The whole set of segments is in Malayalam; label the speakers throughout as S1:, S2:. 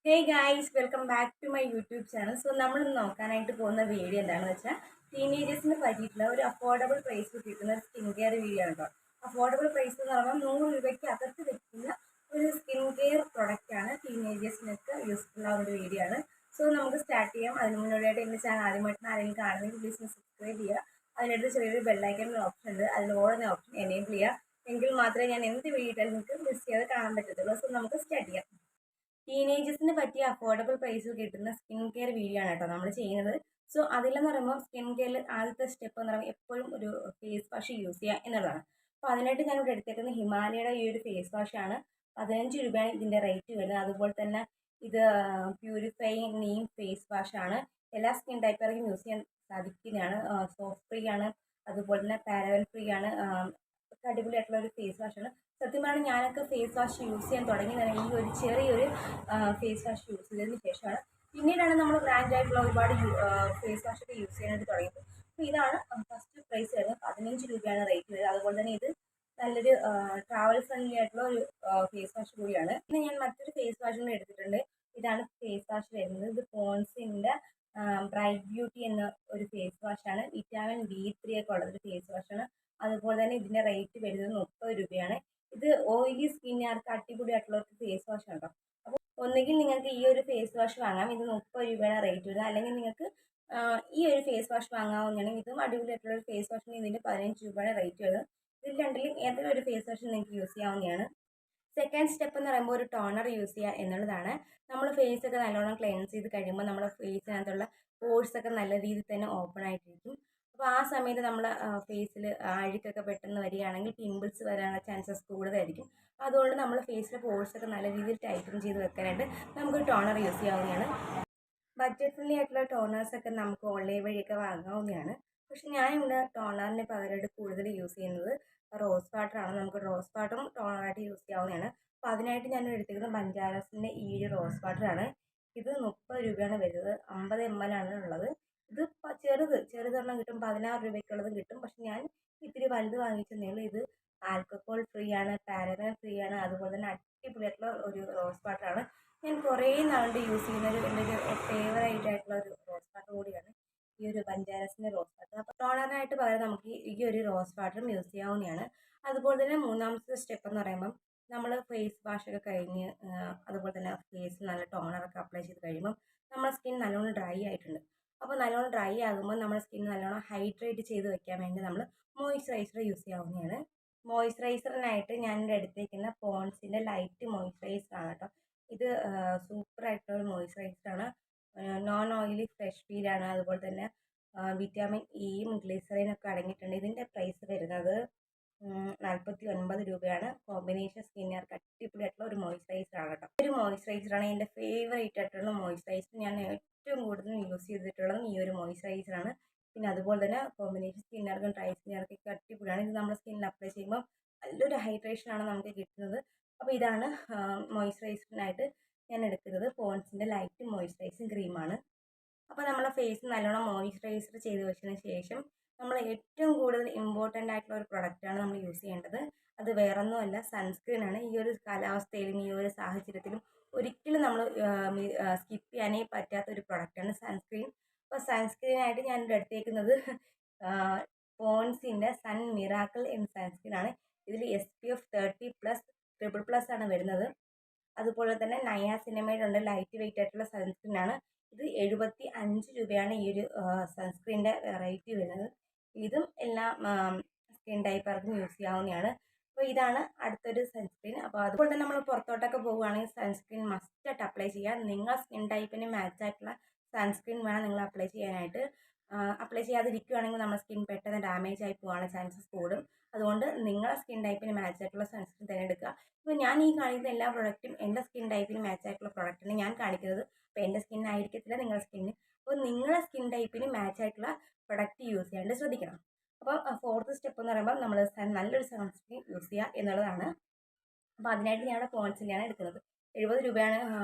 S1: Hey guys, welcome back to my YouTube channel. So നമ്മൾ നോക്കാനായിട്ട് പോകുന്ന വീഡിയോ എന്താണെന്ന് വെച്ചാൽ ടീനേജേഴ്സിന് പറ്റിയിട്ടുള്ള ഒരു അഫോർഡബിൾ പ്രൈസ് കിട്ടുന്ന ഒരു സ്കിൻ കെയർ വീഡിയോ ആണ് കേട്ടോ. അഫോർഡബിൾ പ്രൈസ് എന്ന് പറയുമ്പോൾ 100 രൂപയ്ക്ക് അകത്ത് വെക്കുന്ന ഒരു സ്കിൻ കെയർ പ്രൊഡക്റ്റ് ആണ്. ടീനേജേഴ്സിനൊക്കെ യൂസ്ഫുൾ ആവുന്ന ഒരു വീഡിയോ ആണ്. സോ നമുക്ക് സ്റ്റാർട്ട് ചെയ്യാം. അതിന് മുന്നോടിയായിട്ട് എൻ്റെ ചാനൽ ആദ്യമായിട്ട് ആരെങ്കിലും കാണുന്നെങ്കിൽ പ്ലീസ് സബ്സ്ക്രൈബ് ചെയ്യുക. അതിനടുത്ത് ചെറിയൊരു ബെല്ലൈക്കൻ ഓപ്ഷൻ ഉണ്ട്, അതിൽ ഓടുന്ന ഓപ്ഷൻ എനേബിൾ ചെയ്യുക. എങ്കിൽ മാത്രമേ ഞാൻ എന്ത് വീഡിയോ ഇട്ടാലും നിങ്ങൾക്ക് മിസ് ചെയ്യാതെ കാണാൻ പറ്റത്തുള്ളൂ. സോ നമുക്ക് സ്റ്റാർട്ട് ചെയ്യാം. ടീനേജേഴ്സിന് പറ്റിയ അഫോർഡബിൾ പ്രൈസിൽ കിട്ടുന്ന സ്കിൻ കെയർ വീഡിയോ ആണ് കേട്ടോ നമ്മൾ ചെയ്യുന്നത്. സോ അതിലെന്ന് പറയുമ്പോൾ സ്കിൻ കെയറിൽ ആദ്യത്തെ സ്റ്റെപ്പ് എന്ന് പറയുമ്പോൾ എപ്പോഴും ഒരു ഫേസ് വാഷ് യൂസ് ചെയ്യുക എന്നുള്ളതാണ്. അപ്പോൾ അതിനായിട്ട് ഞാനിവിടെ എടുത്തേക്കുന്നത് ഹിമാലയയുടെ ഈ ഒരു ഫേസ് വാഷാണ്. 15 രൂപയാണ് ഇതിൻ്റെ റേറ്റ് വരുന്നത്. അതുപോലെ തന്നെ ഇത് പ്യൂരിഫൈയിങ് നീം ഫേസ് വാഷാണ്. എല്ലാ സ്കിൻ ടൈപ്പുകാർക്കും യൂസ് ചെയ്യാൻ സാധിക്കുന്നതാണ്. സോപ്പ് ഫ്രീ ആണ്, അതുപോലെ തന്നെ പാരബൻ ഫ്രീ ആണ്. അടിപൊളിയായിട്ടുള്ള ഒരു ഫേസ് വാഷാണ്. സത്യം പറഞ്ഞാൽ ഞാനൊക്കെ ഫേസ് വാഷ് യൂസ് ചെയ്യാൻ തുടങ്ങി തന്നെ ഈ ഒരു ചെറിയൊരു ഫേസ് വാഷ് യൂസ് ചെയ്തതിന് ശേഷമാണ്. പിന്നീടാണ് നമ്മൾ ബ്രാൻഡ് ആയിട്ടുള്ള ഒരുപാട് ഫേസ് വാഷൊക്കെ യൂസ് ചെയ്യാനായിട്ട് തുടങ്ങിയത്. അപ്പോൾ ഇതാണ് ഫസ്റ്റ് പ്രൈസ് വരുന്നത്. 15 രൂപയാണ് റേറ്റ് വരുന്നത്. അതുപോലെ തന്നെ ഇത് നല്ലൊരു ട്രാവൽ ഫ്രണ്ട്ലി ആയിട്ടുള്ള ഒരു ഫേസ് വാഷ് കൂടിയാണ്. പിന്നെ ഞാൻ മറ്റൊരു ഫേസ് വാഷ് കൂടി എടുത്തിട്ടുണ്ട്. ഇതാണ് ഫേസ് വാഷ് വരുന്നത്. ഇത് പോൺസിൻ്റെ ബ്രൈറ്റ് ബ്യൂട്ടി എന്ന ഒരു ഫേസ് വാഷാണ്. വിറ്റാമിൻ B3 ഒക്കെ ഉള്ളൊരു ഫേസ് വാഷാണ്. അതുപോലെ തന്നെ ഇതിൻ്റെ റേറ്റ് വരുന്നത് 30 രൂപയാണ്. ഇത് ഓയിലി സ്കിന്നുകാർക്ക് അടിപൊളിയായിട്ടുള്ള ഒരു ഫേസ് വാഷ് ഉണ്ടോ. അപ്പോൾ ഒന്നുകിൽ നിങ്ങൾക്ക് ഈ ഒരു ഫേസ് വാഷ് വാങ്ങാം, ഇത് 30 രൂപയാണ് റേറ്റ് വരുന്നത്. അല്ലെങ്കിൽ നിങ്ങൾക്ക് ഈ ഒരു ഫേസ് വാഷ് വാങ്ങാവുന്നതാണ്. ഇതും അടിപൊളിയായിട്ടുള്ള ഒരു ഫേസ് വാഷിന് ഇതിൻ്റെ 15 രൂപയാണ് റേറ്റ് വരുന്നത്. ഇതിൽ രണ്ടിലും ഏതെങ്കിലും ഒരു ഫേസ് വാഷ് നിങ്ങൾക്ക് യൂസ് ചെയ്യാവുന്നതാണ്. സെക്കൻഡ് സ്റ്റെപ്പ് എന്ന് പറയുമ്പോൾ ഒരു ടോണർ യൂസ് ചെയ്യുക എന്നുള്ളതാണ്. നമ്മൾ ഫേസ് ഒക്കെ നല്ലോണം ക്ലെൻസ് ചെയ്ത് കഴിയുമ്പോൾ നമ്മുടെ ഫേസിനകത്തുള്ള പോഴ്സ് ഒക്കെ നല്ല രീതിയിൽ തന്നെ ഓപ്പൺ ആയിട്ടിരിക്കും. അപ്പോൾ ആ സമയത്ത് നമ്മൾ ഫേസിൽ അഴുക്കൊക്കെ പെട്ടെന്ന് വരികയാണെങ്കിൽ പിമ്പിൾസ് വരാനുള്ള ചാൻസസ് കൂടുതലായിരിക്കും. അതുകൊണ്ട് നമ്മൾ ഫേസിലെ പോഴ്സ് ഒക്കെ നല്ല രീതിയിൽ ടൈറ്റൻ ചെയ്ത് വെക്കാനായിട്ട് നമുക്ക് ടോണർ യൂസ് ചെയ്യാവുന്നതാണ്. ബഡ്ജറ്റ് ഫ്രണ്ട്ലി ആയിട്ടുള്ള ടോണേഴ്സൊക്കെ നമുക്ക് ഓൺലൈൻ വഴിയൊക്കെ വാങ്ങാവുന്നതാണ്. പക്ഷെ ഞാനിവിടെ ടോണറിന് പകരമായിട്ട് കൂടുതൽ യൂസ് ചെയ്യുന്നത് റോസ് വാട്ടറാണ്. നമുക്ക് റോസ് വാട്ടറും ടോണറായിട്ട് യൂസ് ചെയ്യാവുന്നതാണ്. അപ്പോൾ അതിനായിട്ട് ഞാൻ എടുത്തിരിക്കുന്നത് ബഞ്ചാരസിൻ്റെ ഈ ഒരു റോസ് വാട്ടറാണ്. ഇത് 30 രൂപയാണ് വരുന്നത്. 50 ml ആണ് ഉള്ളത്. ഇത് ചെറുതൊരെണ്ണം കിട്ടും, 16 രൂപയ്ക്കുള്ളതും കിട്ടും. പക്ഷെ ഞാൻ ഇത്തിരി വലുത് വാങ്ങിച്ചതേ ഉള്ളൂ. ഇത് ആൽക്കഹോൾ ഫ്രീ ആണ്, പാരബൻ ഫ്രീ ആണ്. അതുപോലെ തന്നെ അടിപൊളിയായിട്ടുള്ള ഒരു റോസ് വാട്ടറാണ്. ഞാൻ കുറേ നാളുകൊണ്ട് യൂസ് ചെയ്യുന്ന എൻ്റെ ഒരു ഫേവറേറ്റ് ആയിട്ടുള്ള ഒരു റോസ് വാട്ടർ കൂടിയാണ് ഈ ഒരു ബഞ്ചാരസിൻ്റെ റോസ് വാട്ടർ. അപ്പോൾ ടോണറിനായിട്ട് പകരം നമുക്ക് ഈ ഒരു റോസ് വാട്ടറും യൂസ് ചെയ്യാവുന്നതാണ്. അതുപോലെ തന്നെ മൂന്നാമത്തെ സ്റ്റെപ്പ് എന്ന് പറയുമ്പം നമ്മൾ ഫേസ് വാഷൊക്കെ കഴിഞ്ഞ് അതുപോലെ തന്നെ ഫേസിൽ നല്ല ടോണറൊക്കെ അപ്ലൈ ചെയ്ത് കഴിയുമ്പം നമ്മുടെ സ്കിൻ നല്ലോണം ഡ്രൈ ആയിട്ടുണ്ട്. അപ്പോൾ നല്ലോണം ഡ്രൈ ആകുമ്പോൾ നമ്മുടെ സ്കിൻ നല്ലോണം ഹൈഡ്രേറ്റ് ചെയ്ത് വെക്കാൻ വേണ്ടി നമ്മൾ മോയ്സ്ചറൈസർ യൂസ് ചെയ്യാവുന്നതാണ്. മോയ്സ്ചറൈസറിനായിട്ട് ഞാൻ എടുത്തേക്കുന്ന പോൺസിൻ്റെ ലൈറ്റ് മോയ്സ്ചറൈസറാണ് കേട്ടോ. ഇത് സൂപ്പറായിട്ടുള്ള ഒരു മോയ്സ്ചറൈസറാണ്. നോൺ ഓയിലി ഫ്രഷ് ഫീലാണ്. അതുപോലെ തന്നെ വിറ്റാമിൻ ഇയും ഗ്ലിസറിനൊക്കെ അടങ്ങിയിട്ടുണ്ട്. ഇതിൻ്റെ പ്രൈസ് വരുന്നത് 49 രൂപയാണ്. കോമ്പിനേഷൻ സ്കിന്നുകാർക്ക് അടിപൊളിയായിട്ടുള്ള ഒരു മോയ്സ്ചറൈസറാണ് കേട്ടോ. ഒരു മോയ്സ്ചറൈസറാണ് എൻ്റെ ഫേവറേറ്റ് ആയിട്ടുള്ള മോയ്സ്ചറൈസർ. ഞാൻ ഏറ്റവും കൂടുതൽ യൂസ് ചെയ്തിട്ടുള്ളതും ഈ ഒരു മോയ്സ്ചറൈസറാണ്. പിന്നെ അതുപോലെ തന്നെ കോമ്പിനേഷൻ സ്കിന്നുകാർക്കും ഡ്രൈ സ്കിന്നുകാർക്കൊക്കെ അടിപൊളിയാണ്. ഇത് നമ്മുടെ സ്കിന്നിൽ അപ്ലൈ ചെയ്യുമ്പോൾ നല്ലൊരു ഹൈഡ്രേഷനാണ് നമുക്ക് കിട്ടുന്നത്. അപ്പോൾ ഇതാണ് മോയ്സ്ചറൈസറിനായിട്ട് ഞാൻ എടുക്കുന്നത്. പോൺസിൻ്റെ ലൈറ്റ് മോയ്സ്ചറൈസിങ് ക്രീമാണ്. അപ്പോൾ നമ്മുടെ ഫേസ് നല്ലോണം മോയ്സ്ചറൈസർ ചെയ്ത് വെച്ചതിന് ശേഷം നമ്മൾ ഏറ്റവും കൂടുതൽ ഇമ്പോർട്ടൻ്റ് ആയിട്ടുള്ള ഒരു പ്രൊഡക്റ്റാണ് നമ്മൾ യൂസ് ചെയ്യേണ്ടത്. അത് വേറൊന്നുമല്ല, സൺസ്ക്രീനാണ്. ഈ ഒരു കാലാവസ്ഥയിലും ഈ ഒരു സാഹചര്യത്തിലും ഒരിക്കലും നമ്മൾ സ്കിപ്പ് ചെയ്യാനേ പറ്റാത്ത ഒരു പ്രൊഡക്റ്റാണ് സൺസ്ക്രീൻ. അപ്പോൾ സൺസ്ക്രീനായിട്ട് ഞാൻ എടുത്തേക്കുന്നത് പോൺസിൻ്റെ സൺ മിറാക്കിൾ എന്ന സൺസ്ക്രീനാണ്. ഇതിൽ SPF 30+ TRIPLE+ ആണ് വരുന്നത്. അതുപോലെ തന്നെ നയാസിനമൈഡ് ഉണ്ട്. ലൈറ്റ് വെയിറ്റ് ആയിട്ടുള്ള സൺസ്ക്രീനാണ്. ഇത് 75 രൂപയാണ് ഈ ഒരു സൺസ്ക്രീനിൻ്റെ റേറ്റ് വരുന്നത്. ഇതും എല്ലാം സ്കിൻ ടൈപ്പുകാർക്കും യൂസ് ചെയ്യാവുന്നതാണ്. അപ്പോൾ ഇതാണ് അടുത്തൊരു സൺസ്ക്രീൻ. അപ്പോൾ അതുപോലെ തന്നെ നമ്മൾ പുറത്തോട്ടൊക്കെ പോവുകയാണെങ്കിൽ സൺസ്ക്രീൻ മസ്റ്റായിട്ട് അപ്ലൈ ചെയ്യുക. നിങ്ങളുടെ സ്കിൻ ടൈപ്പിന് മാച്ച് ആയിട്ടുള്ള സൺസ്ക്രീൻ വേണം നിങ്ങൾ അപ്ലൈ ചെയ്യാനായിട്ട്. അപ്ലൈ ചെയ്യാതിരിക്കുകയാണെങ്കിൽ നമ്മുടെ സ്കിൻ പെട്ടെന്ന് ഡാമേജ് ആയി പോകാനുള്ള ചാൻസസ് കൂടും. അതുകൊണ്ട് നിങ്ങളുടെ സ്കിൻ ടൈപ്പിന് മാച്ച് ആയിട്ടുള്ള സൺസ്ക്രീൻ തിരഞ്ഞെടുക്കുക. ഇപ്പോൾ ഞാൻ ഈ കാണിക്കുന്ന എല്ലാ പ്രൊഡക്റ്റും എൻ്റെ സ്കിൻ ടൈപ്പിന് മാച്ച് ആയിട്ടുള്ള പ്രൊഡക്റ്റാണ് ഞാൻ കാണിക്കുന്നത്. അപ്പോൾ എൻ്റെ സ്കിൻ ആയിരിക്കത്തില്ല നിങ്ങളുടെ സ്കിന്നിന്. അപ്പോൾ നിങ്ങളുടെ സ്കിൻ ടൈപ്പിന് മാച്ച് ആയിട്ടുള്ള പ്രൊഡക്റ്റ് യൂസ് ചെയ്യാണ്ട് ശ്രദ്ധിക്കണം. അപ്പോൾ ഫോർത്ത് സ്റ്റെപ്പ് എന്ന് പറയുമ്പോൾ നമ്മൾ നല്ലൊരു സൺസ്ക്രീൻ യൂസ് ചെയ്യുക എന്നുള്ളതാണ്. അപ്പോൾ അതിനായിട്ട് ഞാൻ ഇവിടെ പോൺസിൻ്റെയാണ് എടുക്കുന്നത്. 70 രൂപയാണ്,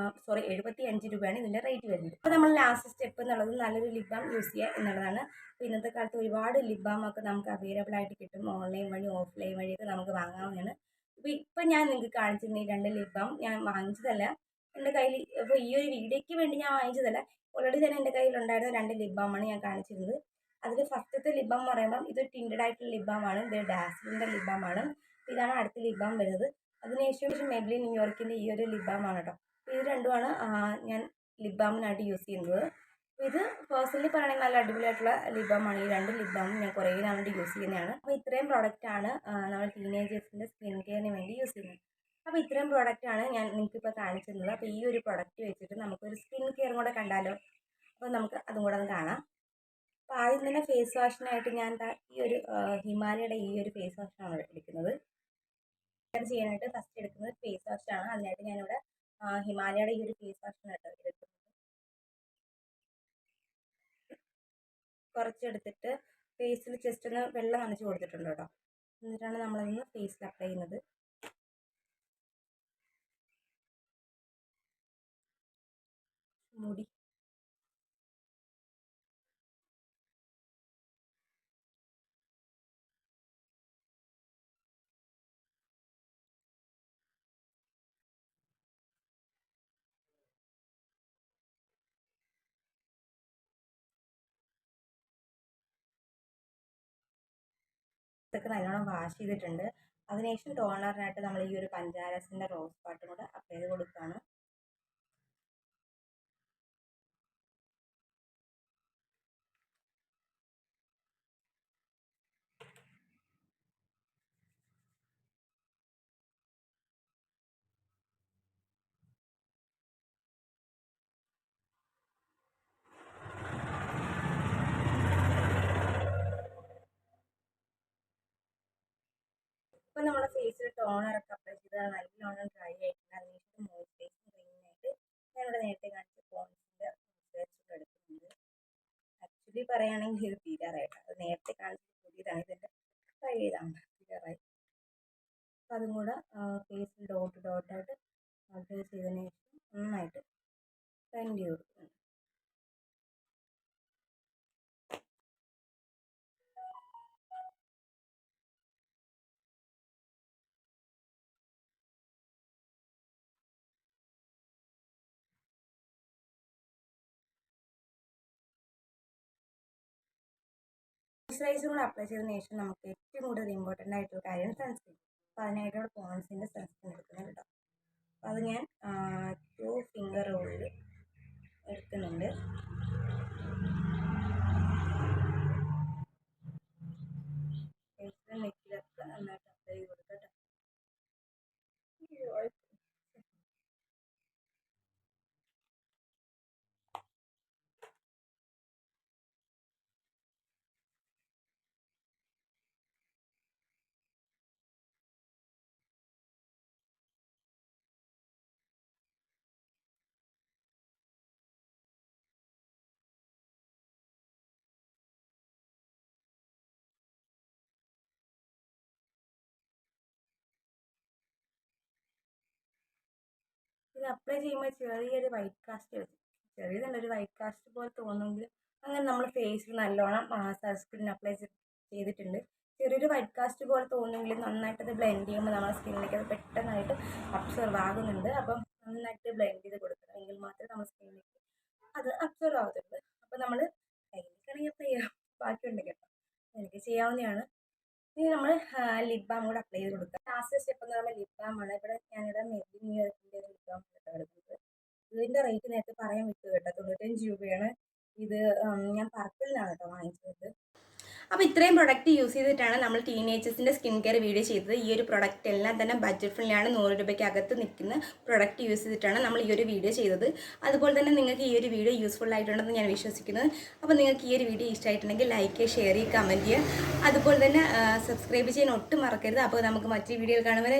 S1: 75 രൂപയാണ് ഇതിൻ്റെ റേറ്റ് വരുന്നത്. അപ്പോൾ നമ്മൾ ലാസ്റ്റ് സ്റ്റെപ്പ് എന്നുള്ളത് നല്ലൊരു ലിപ് ബാം യൂസ് ചെയ്യുക എന്നുള്ളതാണ്. അപ്പോൾ ഇന്നത്തെ കാലത്ത് ഒരുപാട് ലിപ് ബാമൊക്കെ നമുക്ക് അവൈലബിൾ ആയിട്ട് കിട്ടും. ഓൺലൈൻ വഴി ഓഫ്ലൈൻ വഴിയൊക്കെ നമുക്ക് വാങ്ങാവുന്നതാണ്. അപ്പോൾ ഇപ്പം ഞാൻ നിങ്ങൾക്ക് കാണിച്ചിരുന്ന ഈ 2 ലിപ് ബാം ഞാൻ വാങ്ങിച്ചതല്ല, എൻ്റെ കയ്യിൽ ഇപ്പോൾ ഈ ഒരു വീഡിയോയ്ക്ക് വേണ്ടി ഞാൻ വാങ്ങിച്ചതല്ല, ഓൾറെഡി തന്നെ എൻ്റെ കയ്യിലുണ്ടായിരുന്ന 2 ലിപ് ബാമാണ് ഞാൻ കാണിച്ചിരുന്നത്. അതിൽ ഫസ്റ്റത്തെ ലിപ് ബാം എന്ന് പറയുമ്പം ഇത് ടിൻറ്റഡ് ആയിട്ടുള്ള ലിപ് ബാമാണ്. ഇത് ഡാസ്ലിൻ്റെ ലിപ് ബാമാണ്. ഇതാണ് അടുത്ത ലിപ് ബാം വരുന്നത്. അതിനുശേഷം മെബ്ലിൻ ന്യൂയോർക്കിൻ്റെ ഈ ഒരു ലിപ് ബാമാണ് കേട്ടോ. ഇത് രണ്ടുമാണ് ഞാൻ ലിപ് ബാമിനായിട്ട് യൂസ് ചെയ്യുന്നത്. ഇത് പേഴ്സണലി പറയുകയാണെങ്കിൽ നല്ല അടിപൊളിയായിട്ടുള്ള ലിപ് ബാമാണ്. ഈ 2 ലിപ് ബാമും ഞാൻ കുറേ നാളുകൊണ്ട് യൂസ് ചെയ്യുന്നതാണ്. അപ്പോൾ ഇത്രയും പ്രോഡക്റ്റാണ് നമ്മൾ ടീനേജേഴ്സിൻ്റെ സ്കിൻ കെയറിന് വേണ്ടി യൂസ് ചെയ്യുന്നത്. അപ്പോൾ ഇത്രയും പ്രോഡക്റ്റാണ് ഞാൻ നിങ്ങൾക്കിപ്പോൾ കാണിച്ചു തന്നത്. അപ്പോൾ ഈ ഒരു പ്രോഡക്റ്റ് വെച്ചിട്ട് നമുക്കൊരു സ്കിൻ കെയറും കൂടെ കണ്ടാലോ? അപ്പോൾ നമുക്ക് അതും കൂടെ ഒന്ന് കാണാം. അപ്പോൾ ആദ്യം തന്നെ ഫേസ് വാഷിനായിട്ട് ഞാൻ ഈ ഒരു ഹിമാലയയുടെ ഈ ഒരു ഫേസ് വാഷാണ് എടുക്കുന്നത്. ചെയ്യാനായിട്ട് ഫസ്റ്റ് എടുക്കുന്നത് ഫേസ് വാഷാണ്. അതിനായിട്ട് ഞാനിവിടെ ഹിമാലയയുടെ ഈ ഒരു ഫേസ് വാഷാണ് എടുക്കുന്നത്. കുറച്ചെടുത്തിട്ട് ഫേസിൽ ജസ്റ്റ് ഒന്ന് വെള്ളം നനച്ച് കൊടുത്തിട്ടുണ്ട് കേട്ടോ. എന്നിട്ടാണ് നമ്മളതൊന്ന് ഫേസിൽ അപ്ലൈ ചെയ്യുന്നത്. മുടി ഇതൊക്കെ നല്ലോണം വാഷ് ചെയ്തിട്ടുണ്ട്. അതിനുശേഷം ടോണറിനായിട്ട് നമ്മൾ ഈ ഒരു പഞ്ചാരസിൻ്റെ റോസ് വാട്ടറും കൂടെ അപ്ലൈ ചെയ്ത് കൊടുക്കുകയാണ്. ഇപ്പം നമ്മുടെ ഫേസിൽ ടോണറൊക്കെ അപ്ലൈ ചെയ്ത് നല്ലോണം ഡ്രൈ ആയിട്ടുണ്ട്. അതിനുശേഷം മോയ്സ്ചറൈസിങ് ക്രീമിനായിട്ട് ഞാനിവിടെ നേരത്തെ കാണിച്ച പോൺസിൻ്റെ മോയ്സ്ചറൈസർ എടുക്കുന്നുണ്ട്. ആക്ച്വലി പറയുകയാണെങ്കിൽ ഇത് തീരാറായിട്ട് അത് നേരത്തെ കാണിച്ച പുതിയതാണ്. ഇതിൻ്റെ പഴയതാണ്, തീരാറായി. അപ്പം അതും കൂടെ ഫേസിൽ ഡോട്ടായിട്ട് അപ്ലൈ ചെയ്തതിന് ശേഷം നന്നായിട്ട് ബ്ലെൻഡ് ചെയ്ത് കൊടുക്കുന്നുണ്ട്. മോയ്സ്ചറൈസർ കൂടെ അപ്ലൈ ചെയ്തതിന് ശേഷം നമുക്ക് ഏറ്റവും കൂടുതൽ ഇമ്പോർട്ടൻ്റ് ആയിട്ടുള്ള കാര്യം സൺസ്ക്രീൻ. അപ്പോൾ അതിനായിട്ട് പോൺസിൻ്റെ സൺസ്ക്രീൻ എടുക്കുന്നുണ്ട് കേട്ടോ. അപ്പോൾ അത് ഞാൻ 2 ഫിംഗർ റോളിൽ എടുക്കുന്നുണ്ട്. ഫേസിലും നെക്കിലൊക്കെ നന്നായിട്ട് അപ്ലൈ ചെയ്ത് കൊടുക്കട്ടെ. ഇത് അപ്ലൈ ചെയ്യുമ്പോൾ ചെറിയൊരു വൈറ്റ് കാസ്റ്റ് ചെറിയതല്ല, ഒരു വൈറ്റ് കാസ്റ്റ് പോലെ തോന്നുമെങ്കിലും അങ്ങനെ നമ്മൾ ഫേസിൽ നല്ലോണം സൺസ്ക്രീൻ അപ്ലൈ ചെയ്തിട്ടുണ്ട്. ചെറിയൊരു വൈറ്റ് കാസ്റ്റ് പോലെ തോന്നുമെങ്കിലും നന്നായിട്ടത് ബ്ലെൻഡ് ചെയ്യുമ്പോൾ നമ്മുടെ സ്കിന്നിലേക്ക് അത് പെട്ടെന്നായിട്ട് അബ്സർവ് ആകുന്നുണ്ട്. അപ്പം നന്നായിട്ട് ബ്ലെൻഡ് ചെയ്ത് കൊടുക്കണം, എങ്കിൽ മാത്രമേ നമ്മുടെ സ്കിന്നിലേക്ക് അത് അബ്സർവ് ആകത്തുള്ളൂ. അപ്പം നമ്മൾ കയ്യിലേക്കാണെങ്കിൽ അപ്ലൈ ചെയ്യാം, ബാക്കിയുണ്ട് കേട്ടോ, എനിക്ക് ചെയ്യാവുന്നതാണ്. ഇനി നമ്മൾ ലിപ് ബാം കൂടെ അപ്ലൈ ചെയ്ത് കൊടുക്കുക. ലാസ്റ്റ് സ്റ്റെപ്പ് എന്ന് പറയുമ്പോൾ ലിപ് ബാമാണ്. ഞാനിവിടെ മെബ്ലിൻ ന്യൂയോർക്കിൻ്റെ ലിപ് ബാം എടുക്കുന്നത്. ഇതിൻ്റെ റേറ്റ് നേരത്തെ പറയാൻ വിട്ടു കേട്ടോ, 95 രൂപയാണ്. ഇത് ഞാൻ പർപ്പിളിനാണ് കേട്ടോ വാങ്ങിച്ചത്. അപ്പോൾ ഇത്രയും പ്രൊഡക്റ്റ് യൂസ് ചെയ്തിട്ടാണ് നമ്മൾ ടീനേജേഴ്സിൻ്റെ സ്കിൻ കെയർ വീഡിയോ ചെയ്തത്. ഈ ഒരു പ്രൊഡക്റ്റ് എല്ലാം തന്നെ ബഡ്ജറ്റ് ഫ്രണ്ട്ലിയാണ്. 100 രൂപയ്ക്ക് അകത്ത് നിൽക്കുന്ന പ്രൊഡക്റ്റ് യൂസ് ചെയ്തിട്ടാണ് നമ്മൾ ഈ ഒരു വീഡിയോ ചെയ്തത്. അതുപോലെ തന്നെ നിങ്ങൾക്ക് ഈ ഒരു വീഡിയോ യൂസ്ഫുൾ ആയിട്ടുണ്ടെന്ന് ഞാൻ വിശ്വസിക്കുന്നത്. അപ്പോൾ നിങ്ങൾക്ക് ഈ ഒരു വീഡിയോ ഇഷ്ടമായിട്ടുണ്ടെങ്കിൽ ലൈക്ക്, ഷെയർ ചെയ്യുക, കമൻറ്റ് ചെയ്യുക. അതുപോലെ തന്നെ സബ്സ്ക്രൈബ് ചെയ്യാൻ ഒട്ടും മറക്കരുത്. അപ്പോൾ നമുക്ക് മറ്റൊരു വീഡിയോ കാണുമ്പോൾ